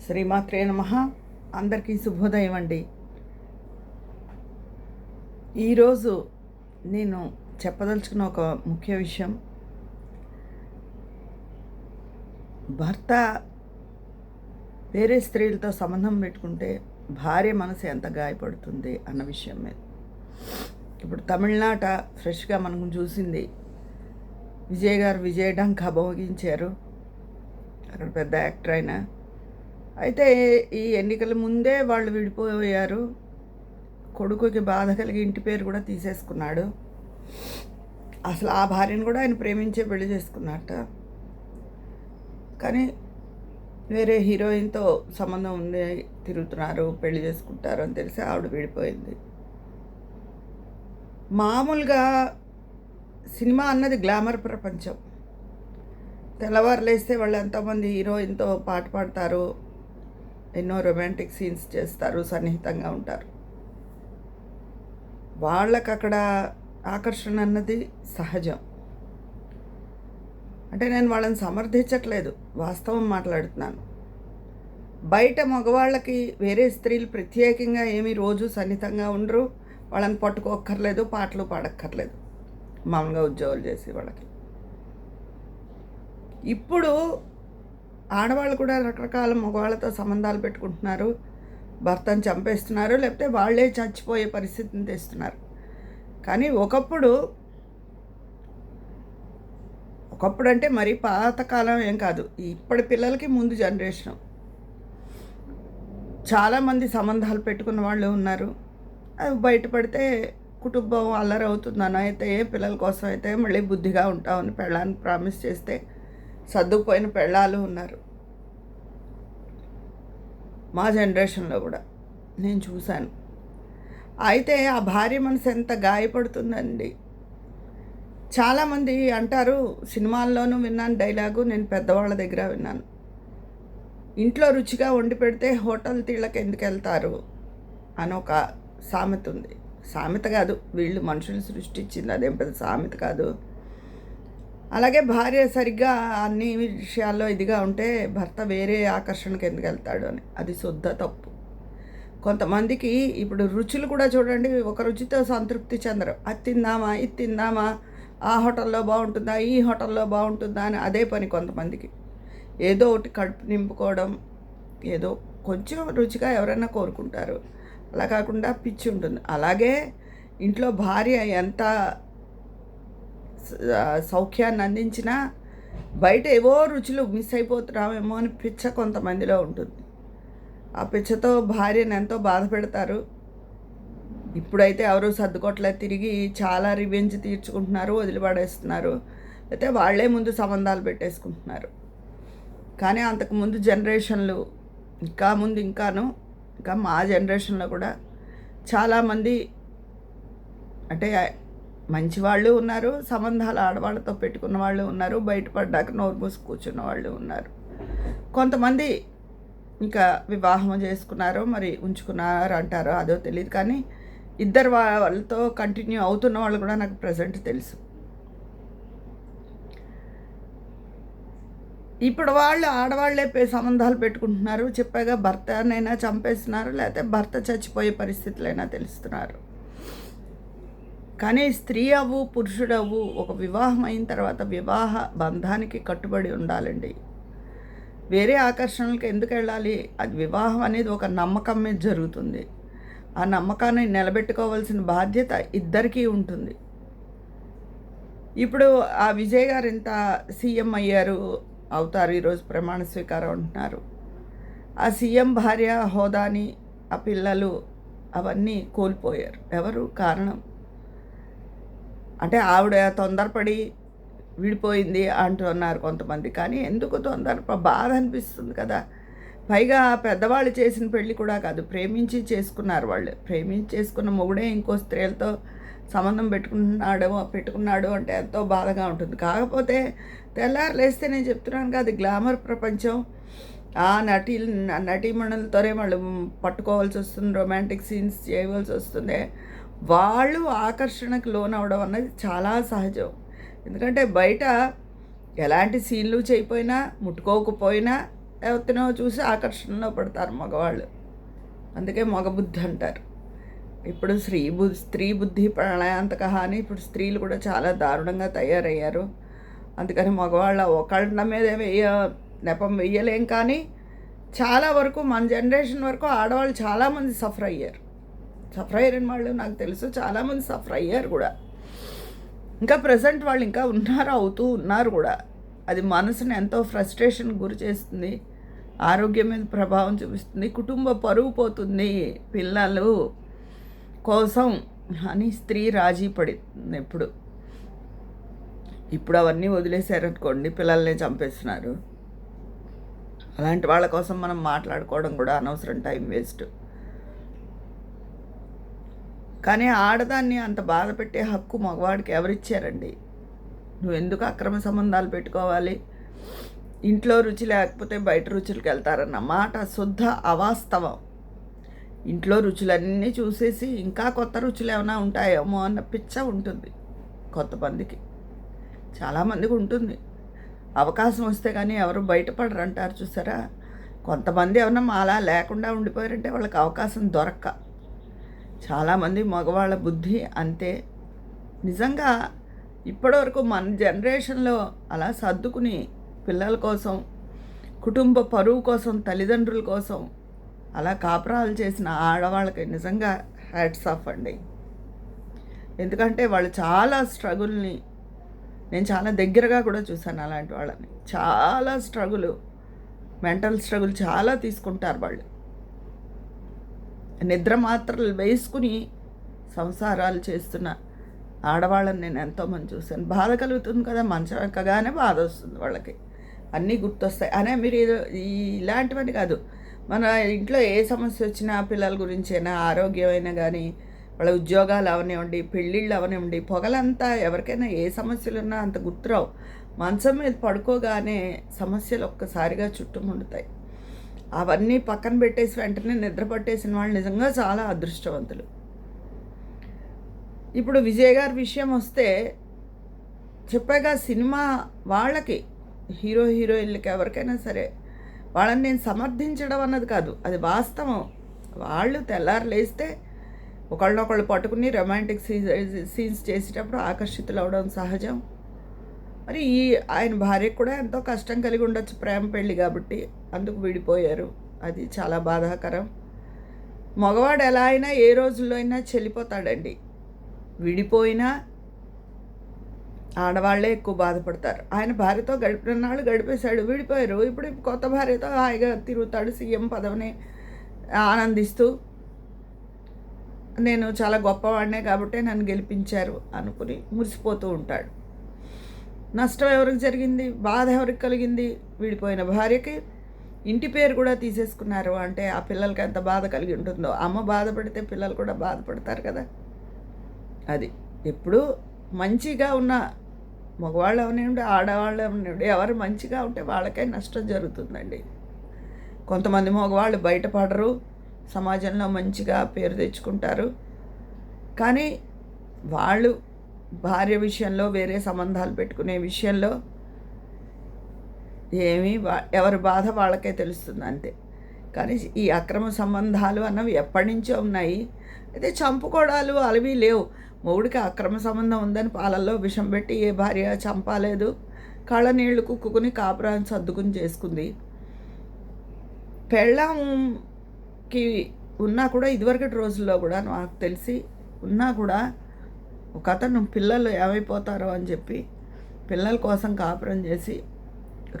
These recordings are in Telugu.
శ్రీమాత్రే నమః. అందరికీ శుభోదయం అండి. ఈరోజు నేను చెప్పదలుచుకున్న ఒక ముఖ్య విషయం, భర్త వేరే స్త్రీలతో సంబంధం పెట్టుకుంటే భార్య మనసు ఎంత గాయపడుతుంది అన్న విషయం మీద. ఇప్పుడు తమిళనాట ఫ్రెష్గా మనం చూసింది, విజయ్ గారు విజయ్ డంకా భోగించారు. అక్కడ పెద్ద యాక్టర్ అయినా అయితే ఈ ఎన్నికల ముందే వాళ్ళు విడిపోయారు. కొడుకుకి బాధ కలిగి ఇంటి పేరు కూడా తీసేసుకున్నాడు. అసలు ఆ భార్యను కూడా ఆయన ప్రేమించే పెళ్లి చేసుకున్నట్ట. కానీ వేరే హీరోయిన్తో సంబంధం ఉంది, తిరుగుతున్నారు, పెళ్లి చేసుకుంటారు అని తెలిసి ఆవిడ విడిపోయింది. మామూలుగా సినిమా అన్నది గ్లామర్ ప్రపంచం. తెల్లవారు లేస్తే వాళ్ళు ఎంతోమంది హీరోయిన్తో పాట పాడతారు, ఎన్నో రొమాంటిక్ సీన్స్ చేస్తారు, సన్నిహితంగా ఉంటారు. వాళ్ళకు అక్కడ ఆకర్షణ అన్నది సహజం. అంటే నేను వాళ్ళని సమర్థించట్లేదు, వాస్తవం మాట్లాడుతున్నాను. బయట మగవాళ్ళకి వేరే స్త్రీలు ప్రత్యేకంగా ఏమీ రోజు సన్నిహితంగా ఉండరు, వాళ్ళని పట్టుకోక్కర్లేదు, పాటలు పాడక్కర్లేదు, మామూలుగా ఉద్యోగాలు చేసి వాళ్ళకి. ఇప్పుడు ఆడవాళ్ళు కూడా రకరకాల మగవాళ్ళతో సంబంధాలు పెట్టుకుంటున్నారు, భర్తను చంపేస్తున్నారు, లేకపోతే వాళ్ళే చచ్చిపోయే పరిస్థితిని తెస్తున్నారు. కానీ ఒకప్పుడు అంటే మరీ పాతకాలం ఏం కాదు, ఇప్పటి పిల్లలకి ముందు జనరేషన్ చాలామంది సంబంధాలు పెట్టుకున్న వాళ్ళు ఉన్నారు. అది బయటపడితే కుటుంబం అల్లరి అవుతుందని అయితే, పిల్లల కోసం అయితే మళ్ళీ బుద్ధిగా ఉంటామని పెళ్ళాన్ని ప్రామిస్ చేస్తే సర్దుకుపోయిన పెళ్ళాలు ఉన్నారు. మా జనరేషన్లో కూడా నేను చూశాను. అయితే ఆ భార్య మనసు ఎంత గాయపడుతుందండి. చాలామంది అంటారు, సినిమాల్లోనూ విన్నాను డైలాగు, నేను పెద్దవాళ్ళ దగ్గర విన్నాను, ఇంట్లో రుచిగా వండి పెడితే హోటల్ తీళ్ళకి ఎందుకు వెళ్తారు అని ఒక సామెత ఉంది. సామెత కాదు, వీళ్ళు మనుషులు సృష్టించింది, అదేం పెద్ద సామెత కాదు. అలాగే భార్య సరిగ్గా అన్ని విషయాల్లో ఇదిగా ఉంటే భర్త వేరే ఆకర్షణకు ఎందుకు వెళ్తాడు అని, అది శుద్ధ తప్పు. కొంతమందికి ఇప్పుడు రుచులు కూడా చూడండి, ఒక రుచితో సంతృప్తి చెందరు. అది తిందామా, ఇది తిందామా, ఆ హోటల్లో బాగుంటుందా, ఈ హోటల్లో బాగుంటుందా అని అదే పని కొంతమందికి. ఏదో ఒకటి కడుపు నింపుకోవడం, ఏదో కొంచెం రుచిగా ఎవరైనా కోరుకుంటారు. అలా కాకుండా పిచ్చి ఉంటుంది. అలాగే ఇంట్లో భార్య ఎంత సౌఖ్యాన్ని అందించినా బయట ఏవో రుచులు మిస్ అయిపోతున్నామేమో అని పిచ్చ కొంతమందిలో ఉంటుంది. ఆ పిచ్చతో భార్యను ఎంతో బాధ పెడతారు. ఇప్పుడైతే ఎవరు సర్దుకోట్లేదు, తిరిగి చాలా రివెంజ్ తీర్చుకుంటున్నారు, వదిలిపడేస్తున్నారు, అయితే వాళ్ళే ముందు సంబంధాలు పెట్టేసుకుంటున్నారు. కానీ అంతకుముందు జనరేషన్లు, ఇంకా ముందు ఇంకా మా జనరేషన్లో కూడా చాలామంది అంటే మంచి వాళ్ళు ఉన్నారు, సంబంధాలు ఆడవాళ్ళతో పెట్టుకున్న వాళ్ళు ఉన్నారు, బయటపడ్డాక నోరు మూసి కూర్చున్న వాళ్ళు ఉన్నారు. కొంతమంది ఇంకా వివాహం చేసుకున్నారో మరి ఉంచుకున్నారు అంటారో అదో తెలియదు, కానీ ఇద్దరు వాళ్ళతో కంటిన్యూ అవుతున్న వాళ్ళు కూడా నాకు ప్రజెంట్ తెలుసు. ఇప్పుడు వాళ్ళు ఆడవాళ్లే సంబంధాలు పెట్టుకుంటున్నారు. చెప్పాగా, భర్తనైనా చంపేస్తున్నారు, లేకపోతే భర్త చచ్చిపోయే పరిస్థితులైనా తెలుస్తున్నారు. కానీ స్త్రీ అవ్వు, పురుషుడవ్వు, ఒక వివాహం అయిన తర్వాత వివాహ బంధానికి కట్టుబడి ఉండాలండి. వేరే ఆకర్షణలకు ఎందుకు వెళ్ళాలి? అది వివాహం అనేది ఒక నమ్మకం మీద జరుగుతుంది. ఆ నమ్మకాన్ని నిలబెట్టుకోవాల్సిన బాధ్యత ఇద్దరికీ ఉంటుంది. ఇప్పుడు ఆ విజయ్ గారు ఇంత సీఎం అవుతారు, ఈరోజు ప్రమాణ స్వీకారం అంటున్నారు. ఆ సీఎం భార్య హోదాని, ఆ పిల్లలు అవన్నీ కోల్పోయారు. ఎవరు కారణం? అంటే ఆవిడ తొందరపడి విడిపోయింది అంటున్నారు కొంతమంది. కానీ ఎందుకు బాధ అనిపిస్తుంది కదా. పైగా పెద్దవాళ్ళు చేసిన పెళ్ళి కూడా కాదు, ప్రేమించి చేసుకున్నారు వాళ్ళు. ప్రేమించి చేసుకున్న మొగుడే ఇంకో స్త్రీలతో సంబంధం పెట్టుకున్నాడు అంటే ఎంతో బాధగా ఉంటుంది. కాకపోతే తెల్లారు లేస్తే నేను చెప్తున్నాను కదా, అది గ్లామర్ ప్రపంచం. ఆ నటీమణులతోనే వాళ్ళు పట్టుకోవాల్సి వస్తుంది, రొమాంటిక్ సీన్స్ చేయవలసి వస్తుంది. వాళ్ళు ఆకర్షణకు లోనవడం అన్నది చాలా సహజం. ఎందుకంటే బయట ఎలాంటి సీన్లు చేయకపోయినా, ముట్టుకోకపోయినా ఎవరినో చూసి ఆకర్షణలో పడతారు మగవాళ్ళు. అందుకే మగబుద్ధి అంటారు. ఇప్పుడు స్త్రీ బుద్ధి ప్రళయాంతక అని ఇప్పుడు స్త్రీలు కూడా చాలా దారుణంగా తయారయ్యారు. అందుకని మగవాళ్ళ ఒకళ్ళ మీద నెపం వెయ్యలేం. కానీ చాలా వరకు మన జనరేషన్ వరకు ఆడవాళ్ళు చాలామంది సఫర్ అయ్యారని వాళ్ళు నాకు తెలుసు. చాలామంది సఫర్ అయ్యారు కూడా. ఇంకా ప్రజెంట్ వాళ్ళు ఇంకా అవుతూ ఉన్నారు కూడా. అది మనసుని ఎంతో ఫ్రస్ట్రేషన్ గురి చేస్తుంది, ఆరోగ్యం మీద ప్రభావం చూపిస్తుంది, కుటుంబ పరువు పోతుంది, పిల్లలు కోసం అని స్త్రీ రాజీ పడింది. ఇప్పుడు అవన్నీ వదిలేశారనుకోండి, పిల్లల్ని చంపేస్తున్నారు. అలాంటి వాళ్ళ కోసం మనం మాట్లాడుకోవడం కూడా అనవసరం, టైం వేస్ట్. కానీ ఆడదాన్ని అంత బాధ పెట్టే హక్కు మగవాడికి ఎవరిచ్చారండి? నువ్వెందుకు అక్రమ సంబంధాలు పెట్టుకోవాలి? ఇంట్లో రుచి లేకపోతే బయట రుచులకు వెళ్తారన్న మాట శుద్ధ అవాస్తవం. ఇంట్లో రుచులన్నీ చూసేసి ఇంకా కొత్త రుచులు ఏమైనా ఉంటాయేమో అన్న పిచ్చ ఉంటుంది కొంతమందికి, చాలామందికి ఉంటుంది. అవకాశం వస్తే కానీ ఎవరు బయటపడరు అంటారు చూసారా. కొంతమంది ఏమన్నా అలా లేకుండా ఉండిపోయారంటే వాళ్ళకి అవకాశం దొరక్క. చాలామంది మగవాళ్ళ బుద్ధి అంతే. నిజంగా ఇప్పటివరకు మన జనరేషన్లో అలా సర్దుకుని పిల్లల కోసం, కుటుంబ పరువు కోసం, తల్లిదండ్రుల కోసం అలా కాపురాలు చేసిన ఆడవాళ్ళకి నిజంగా హ్యాట్స్ ఆఫ్ అండి. ఎందుకంటే వాళ్ళు చాలా స్ట్రగుల్ని నేను చాలా దగ్గరగా కూడా చూశాను. అలాంటి వాళ్ళని చాలా మెంటల్ స్ట్రగుల్ చాలా తీసుకుంటారు వాళ్ళు. నిద్ర మాత్రలు వేసుకుని సంసారాలు చేస్తున్న ఆడవాళ్ళని నేను ఎంతోమంది చూశాను. బాధ కలుగుతుంది కదా, మంచం ఎక్కగానే బాధ వస్తుంది వాళ్ళకి, అన్నీ గుర్తొస్తాయి. అనే మీరు ఇలాంటివన్నీ కాదు, మన ఇంట్లో ఏ సమస్య వచ్చినా, పిల్లల గురించి అయినా, ఆరోగ్యమైనా కానీ, వాళ్ళ ఉద్యోగాలు అవనివ్వండి, పెళ్ళిళ్ళు అవనివ్వండి, పొగలంతా ఎవరికైనా ఏ సమస్యలు ఉన్నా అంత గుర్తురావు. మంచం మీద పడుకోగానే సమస్యలు ఒక్కసారిగా చుట్టుముండుతాయి. అవన్నీ పక్కన పెట్టేసి వెంటనే నిద్ర పట్టేసిన వాళ్ళు నిజంగా చాలా అదృష్టవంతులు. ఇప్పుడు విజయ్ గారి విషయం వస్తే చెప్పాగా, సినిమా వాళ్ళకి, హీరోయిన్లకి ఎవరికైనా సరే వాళ్ళని నేను సమర్థించడం అన్నది కాదు, అది వాస్తవం. వాళ్ళు తెల్లారు లేస్తే ఒకళ్ళనొకళ్ళు పట్టుకుని రొమాంటిక్ సీన్స్ చేసేటప్పుడు ఆకర్షితులు అవడం సహజం. మరి ఆయన భార్యకు కూడా ఎంతో కష్టం కలిగి ఉండొచ్చు, ప్రేమ పెళ్ళి కాబట్టి, అందుకు విడిపోయారు. అది చాలా బాధాకరం. మగవాడు ఎలా అయినా ఏ రోజుల్లో అయినా చెల్లిపోతాడండి. విడిపోయినా ఆడవాళ్లే ఎక్కువ బాధపడతారు. ఆయన భార్యతో గడిపిన నాళ్ళు గడిపేశాడు, విడిపోయారు. ఇప్పుడు కొత్త భార్యతో హాయిగా తిరుగుతాడు, సీఎం పదవిని ఆనందిస్తూ, నేను చాలా గొప్పవాడినే కాబట్టి నన్ను గెలిపించారు అనుకుని మురిసిపోతూ ఉంటాడు. నష్టం ఎవరికి జరిగింది? బాధ ఎవరికి కలిగింది? విడిపోయిన భార్యకి. ఇంటి పేరు కూడా తీసేసుకున్నారు అంటే ఆ పిల్లలకి ఎంత బాధ కలిగి ఉంటుందో. అమ్మ బాధపడితే పిల్లలు కూడా బాధపడతారు కదా. అది ఎప్పుడు మంచిగా ఉన్న మగవాళ్ళు అవనివ్వండి, ఆడవాళ్ళు అవనివ్వండి, ఎవరు మంచిగా ఉంటే వాళ్ళకే నష్టం జరుగుతుందండి. కొంతమంది మగవాళ్ళు బయటపడరు, సమాజంలో మంచిగా పేరు తెచ్చుకుంటారు. కానీ వాళ్ళు భార్య విషయంలో, వేరే సంబంధాలు పెట్టుకునే విషయంలో ఎవరి బాధ వాళ్ళకే తెలుస్తుంది అంతే. కానీ ఈ అక్రమ సంబంధాలు అన్నవి ఎప్పటి నుంచో ఉన్నాయి. అయితే చంపుకోవడాలు అలవి లేవు. మొగుడికి అక్రమ సంబంధం ఉందని పాలల్లో విషం పెట్టి ఏ భార్య చంపాలేదు. కళ్ళ నీళ్లు కుక్కుని కాపురాన్ని సర్దుకుని చేసుకుంది. పెళ్ళాంకి ఉన్నా కూడా ఇదివరకటి రోజుల్లో కూడా నాకు తెలిసి ఉన్నా కూడా ఒక అతను పిల్లలు ఏమైపోతారో అని చెప్పి పిల్లల కోసం కాపురం చేసి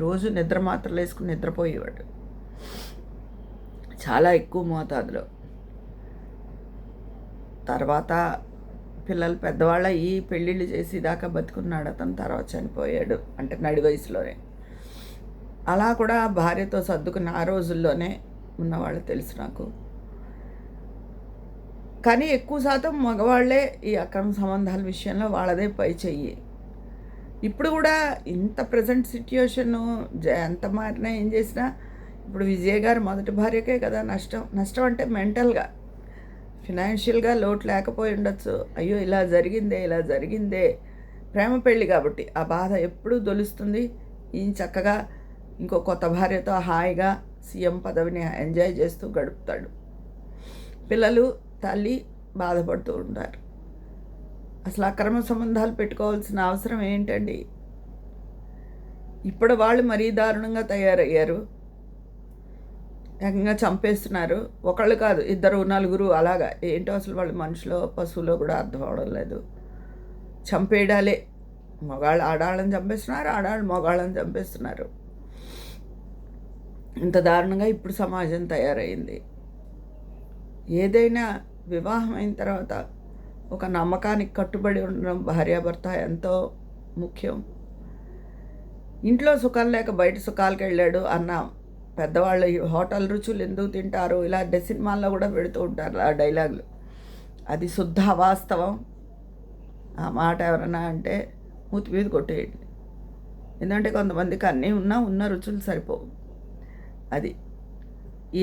రోజు నిద్ర మాత్రలు వేసుకుని నిద్రపోయేవాడు, చాలా ఎక్కువ మోతాదులో. తర్వాత పిల్లలు పెద్దవాళ్ళ ఈ పెళ్ళిళ్ళు చేసి దాకా బతుకున్నాడు అతను. తర్వాత చనిపోయాడు, అంటే నడి వయసులోనే. అలా కూడా భార్యతో సర్దుకున్న ఆ రోజుల్లోనే ఉన్నవాళ్ళు తెలుసు నాకు. కానీ ఎక్కువ శాతం మగవాళ్లే ఈ అక్రమ సంబంధాల విషయంలో వాళ్ళదే పై చెయ్యి. ఇప్పుడు కూడా ఇంత ప్రజెంట్ సిట్యుయేషను ఎంత మారినా ఏం చేసినా ఇప్పుడు విజయ్ గారు మొదటి భార్యకే కదా నష్టం అంటే మెంటల్గా, ఫినాన్షియల్గా లోటు లేకపోయి ఉండొచ్చు. అయ్యో ఇలా జరిగిందే. ప్రేమ పెళ్ళి కాబట్టి ఆ బాధ ఎప్పుడూ దొలుస్తుంది. ఈయన చక్కగా ఇంకో కొత్త భార్యతో హాయిగా సీఎం పదవిని ఎంజాయ్ చేస్తూ గడుపుతాడు. పిల్లలు తల్లి బాధపడుతూ ఉంటారు. అసలు అక్రమ సంబంధాలు పెట్టుకోవాల్సిన అవసరం ఏంటండి? ఇప్పుడు వాళ్ళు మరీ దారుణంగా తయారయ్యారు. ఏకంగా చంపేస్తున్నారు. ఒకళ్ళు కాదు, ఇద్దరు నలుగురు అలాగా. ఏంటో అసలు వాళ్ళు మనుషులో పశువులో కూడా అర్థం అవడం లేదు. చంపేయడాలే. మగాళ్ళు ఆడాళ్ళని చంపేస్తున్నారు, ఆడాళ్ళు మగాళ్ళని చంపేస్తున్నారు. ఇంత దారుణంగా ఇప్పుడు సమాజం తయారైంది. ఏదైనా వివాహం అయిన తర్వాత ఒక నమ్మకానికి కట్టుబడి ఉండడం భార్యాభర్త ఎంతో ముఖ్యం. ఇంట్లో సుఖం లేక బయట సుఖాలకు వెళ్ళాడు అన్న పెద్దవాళ్ళు హోటల్ రుచులు ఎందుకు తింటారు ఇలా సినిమాల్లో కూడా పెడుతూ ఉంటారు ఆ డైలాగులు. అది శుద్ధ అవాస్తవం. ఆ మాట ఎవరన్నా అంటే మూతి మీద కొట్టేయండి. ఎందుకంటే కొంతమందికి అన్నీ ఉన్న రుచులు సరిపోవు. అది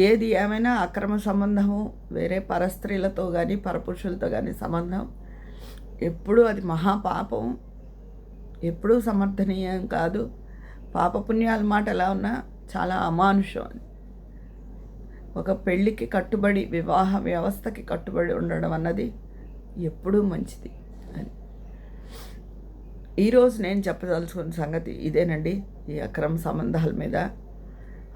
ఏది ఏమైనా అక్రమ సంబంధము, వేరే పరస్త్రీలతో కానీ పరపురుషులతో కానీ సంబంధం ఎప్పుడూ అది మహాపాపం, ఎప్పుడూ సమర్థనీయం కాదు. పాపపుణ్యాల మాట ఎలా ఉన్నా చాలా అమానుషం అని. ఒక పెళ్ళికి కట్టుబడి, వివాహ వ్యవస్థకి కట్టుబడి ఉండడం అన్నది ఎప్పుడూ మంచిది అని. ఈరోజు నేను చెప్పదలుచుకున్న సంగతి ఇదేనండి, ఈ అక్రమ సంబంధాల మీద.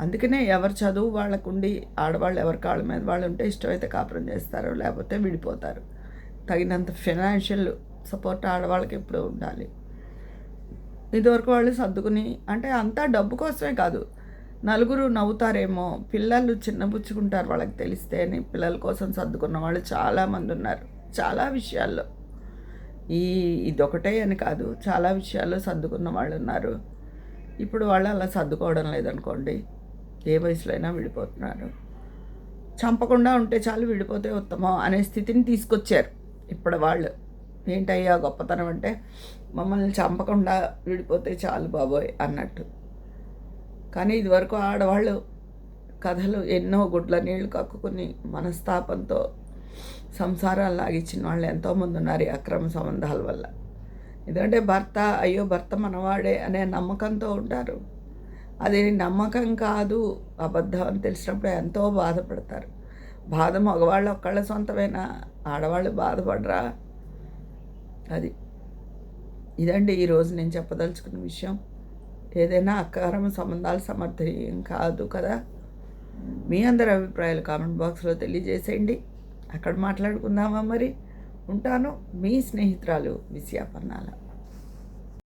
అందుకనే ఎవరి చదువు వాళ్ళకుండి, ఆడవాళ్ళు ఎవరి కాళ్ళ మీద వాళ్ళు ఉంటే ఇష్టమైతే కాపురం చేస్తారు, లేకపోతే విడిపోతారు. తగినంత ఫైనాన్షియల్ సపోర్ట్ ఆడవాళ్ళకి ఎప్పుడూ ఉండాలి. ఇదివరకు వాళ్ళు సర్దుకుని, అంటే అంతా డబ్బు కోసమే కాదు, నలుగురు నవ్వుతారేమో, పిల్లలు చిన్నబుచ్చుకుంటారు వాళ్ళకి తెలిస్తే అని పిల్లల కోసం సర్దుకున్న వాళ్ళు చాలామంది ఉన్నారు. చాలా విషయాల్లో, ఇదొకటే అని కాదు, చాలా విషయాల్లో సర్దుకున్న వాళ్ళు ఉన్నారు. ఇప్పుడు వాళ్ళు అలా సర్దుకోవడం లేదనుకోండి, ఏ వయసులో అయినా విడిపోతున్నారు. చంపకుండా ఉంటే చాలు, విడిపోతే ఉత్తమం అనే స్థితిని తీసుకొచ్చారు ఇప్పుడు వాళ్ళు. ఏంటయ్యా గొప్పతనం అంటే, మమ్మల్ని చంపకుండా విడిపోతే చాలు బాబోయ్ అన్నట్టు. కానీ ఇదివరకు ఆడవాళ్ళు కథలు ఎన్నో గుడ్ల నీళ్లు కక్కుని మనస్తాపంతో సంసారాలు లాగించిన వాళ్ళు ఎంతోమంది ఉన్నారు ఈ అక్రమ సంబంధాల వల్ల. ఎందుకంటే భర్త మనవాడే అనే నమ్మకంతో ఉంటారు. అది నమ్మకం కాదు, అబద్ధం అని తెలిసినప్పుడు ఎంతో బాధపడతారు. బాధ మగవాళ్ళు ఒక్కళ్ళ సొంతమైనా, ఆడవాళ్ళు బాధపడరా? అది ఇదండి ఈరోజు నేను చెప్పదలుచుకున్న విషయం. ఏదైనా అక్రమ సంబంధాలు సమర్థనీయం కాదు కదా. మీ అందరి అభిప్రాయాలు కామెంట్ బాక్స్లో తెలియజేసేయండి. అక్కడ మాట్లాడుకుందామా మరి. ఉంటాను, మీ స్నేహితురాలు విజయ పన్నాల.